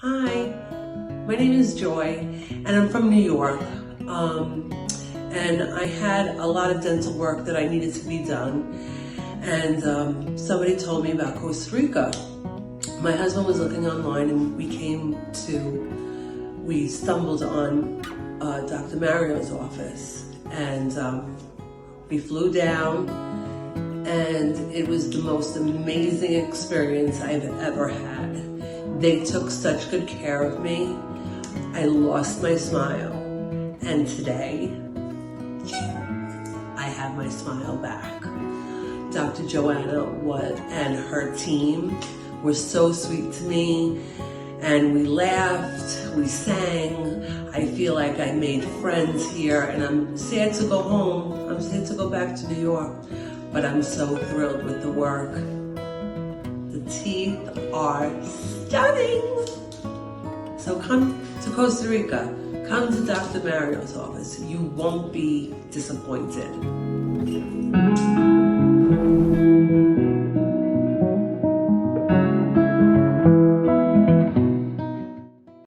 Hi, my name is Joy, and I'm from New York. And I had a lot of dental work that I needed to be done, and somebody told me about Costa Rica. My husband was looking online, and we stumbled on Dr. Mario's office, and we flew down, and it was the most amazing experience I've ever had. They took such good care of me. I lost my smile, and today I have my smile back. Dr. Joanna and her team were so sweet to me, and we laughed, we sang. I feel like I made friends here, and I'm sad to go home. I'm sad to go back to New York, but I'm so thrilled with the work. The teeth are stunning. So come to Costa Rica. Come to Dr. Mario's office. You won't be disappointed.